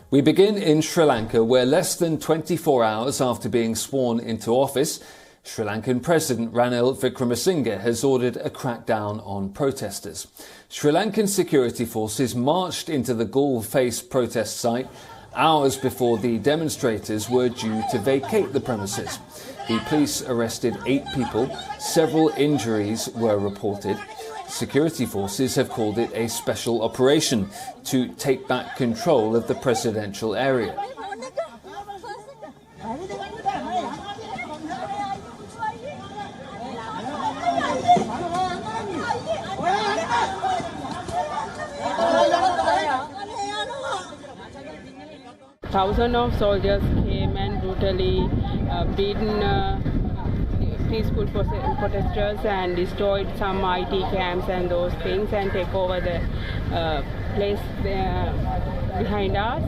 We begin in Sri Lanka, where less than 24 hours after being sworn into office, Sri Lankan President Ranil Wickremesinghe has ordered a crackdown on protesters. Sri Lankan security forces marched into the Galle protest site hours before the demonstrators were due to vacate the premises. The police arrested 8 people. Several injuries were reported. Security forces have called it a special operation to take back control of the presidential area. Thousands of soldiers came and brutally beaten peaceful protesters and destroyed some IT camps and those things and take over the place behind us.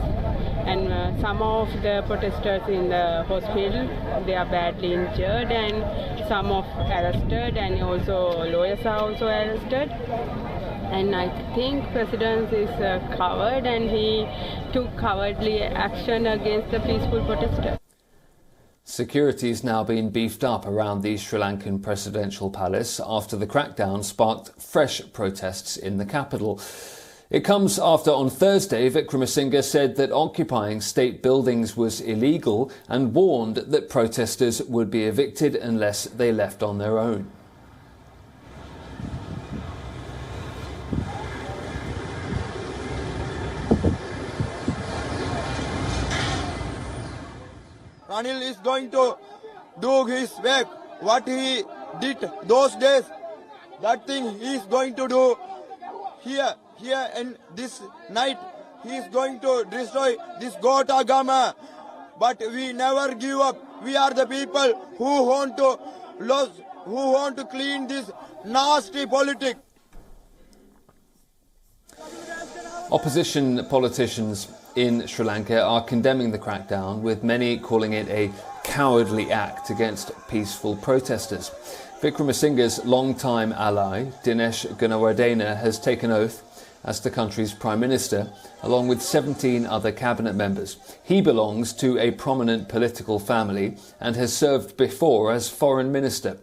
And some of the protesters in the hospital, they are badly injured, and some of arrested, and also lawyers are also arrested. And I think President is covered, and he took cowardly action against the peaceful protesters. Security is now being beefed up around the Sri Lankan presidential palace after the crackdown sparked fresh protests in the capital. It comes after on Thursday Wickremesinghe said that occupying state buildings was illegal and warned that protesters would be evicted unless they left on their own. Ranil is going to do his work. What he did those days, that thing he is going to do here and this night. He is going to destroy this Gota Gama. But we never give up. We are the people who want to clean this nasty politics. Opposition politicians in Sri Lanka are condemning the crackdown, with many calling it a cowardly act against peaceful protesters. Wickremesinghe's long-time ally, Dinesh Gunawardena, has taken oath as the country's Prime Minister, along with 17 other cabinet members. He belongs to a prominent political family and has served before as Foreign Minister.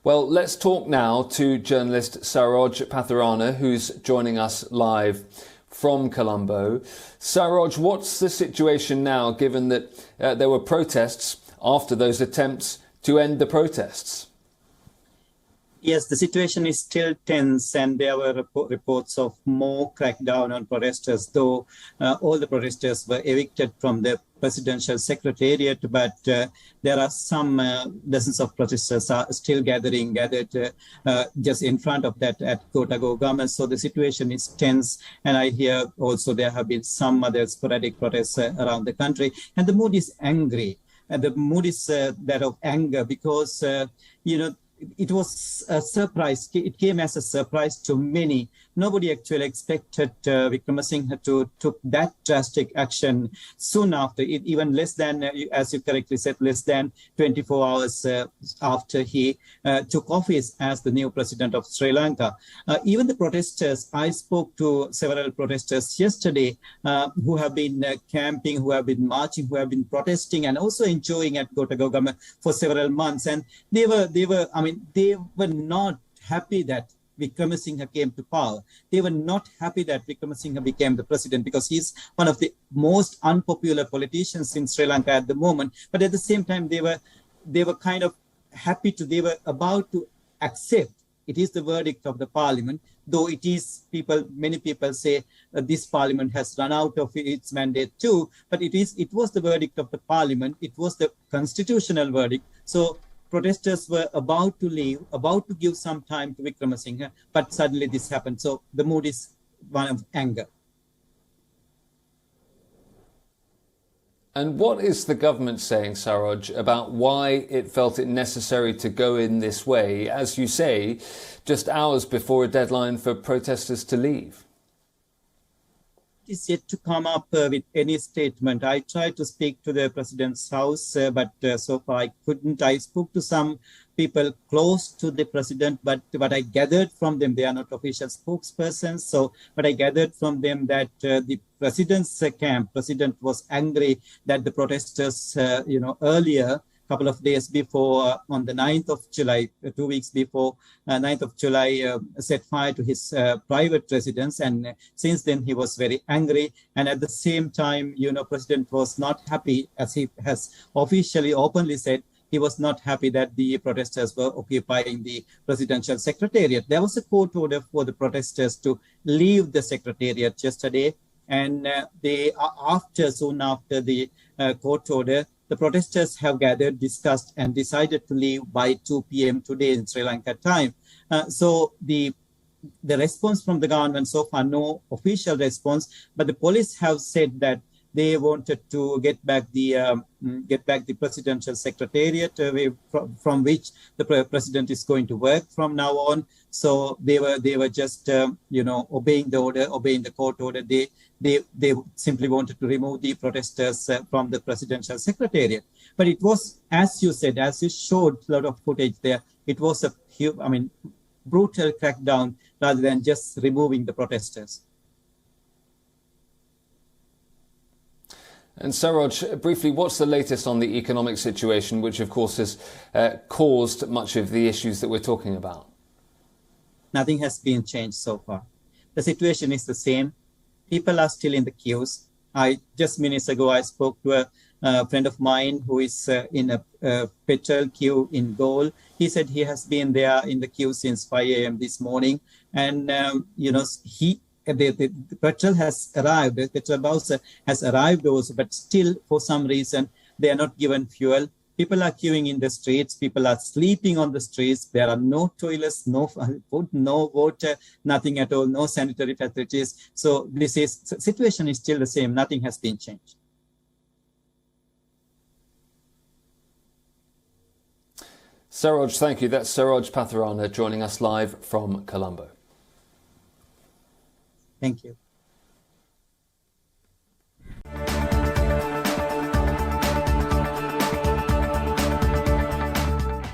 Well, let's talk now to journalist Saroj Patharana, who's joining us live from Colombo. Saroj, what's the situation now, given that there were protests after those attempts to end the protests? Yes, the situation is still tense, and there were reports of more crackdown on protesters, though all the protesters were evicted from the presidential secretariat, but there are some dozens of protesters are still gathered just in front of that at Kota Gogama. So the situation is tense, and I hear also there have been some other sporadic protests around the country, and the mood is angry, and the mood is that of anger because, it was a surprise. It came as a surprise to many. Nobody actually expected Wickremesinghe to took that drastic action soon after, even less than, as you correctly said, less than 24 hours after he took office as the new president of Sri Lanka. Even the protesters, I spoke to several protesters yesterday who have been camping, who have been marching, who have been protesting and also enjoying at Kota Gogama for several months. And they were not happy that Wickremesinghe came to power. They were not happy that Wickremesinghe became the president because he's one of the most unpopular politicians in Sri Lanka at the moment. But at the same time, they were kind of happy they were about to accept. It is the verdict of the parliament, though many people say this parliament has run out of its mandate too, but it was the verdict of the parliament. It was the constitutional verdict. So protesters were about to leave, about to give some time to Wickremesinghe, but suddenly this happened. So the mood is one of anger. And what is the government saying, Saroj, about why it felt it necessary to go in this way, as you say, just hours before a deadline for protesters to leave? Is yet to come up with any statement. I tried to speak to the president's house, but so far I couldn't. I spoke to some people close to the president, but what I gathered from them, they are not official spokespersons. So what I gathered from them that the president's camp, president was angry that the protesters, earlier, couple of days before, on the 9th of July, 2 weeks before, 9th of July, set fire to his private residence. And since then, he was very angry. And at the same time, President was not happy, as he has officially, openly said, he was not happy that the protesters were occupying the presidential secretariat. There was a court order for the protesters to leave the secretariat yesterday. And soon after the court order, the protesters have gathered, discussed, and decided to leave by 2 p.m. today in Sri Lanka time. So the response from the government so far, no official response, but the police have said that they wanted to get back the presidential secretariat from which the president is going to work from now on. So they were just obeying the order, obeying the court order. They simply wanted to remove the protesters from the presidential secretariat. But it was, as you said, as you showed a lot of footage there, it was a brutal crackdown rather than just removing the protesters. And Saroj, briefly, what's the latest on the economic situation, which of course has caused much of the issues that we're talking about? Nothing has been changed so far. The situation is the same. People are still in the queues. Just minutes ago, I spoke to a friend of mine who is in a petrol queue in Galle. He said he has been there in the queue since 5 a.m. this morning. And, the petrol has arrived, the petrol bowser has arrived also, but still, for some reason, they are not given fuel. People are queuing in the streets. People are sleeping on the streets. There are no toilets, no food, no water, nothing at all, no sanitary facilities. So situation is still the same. Nothing has been changed. Saroj, thank you. That's Saroj Patharana joining us live from Colombo. Thank you.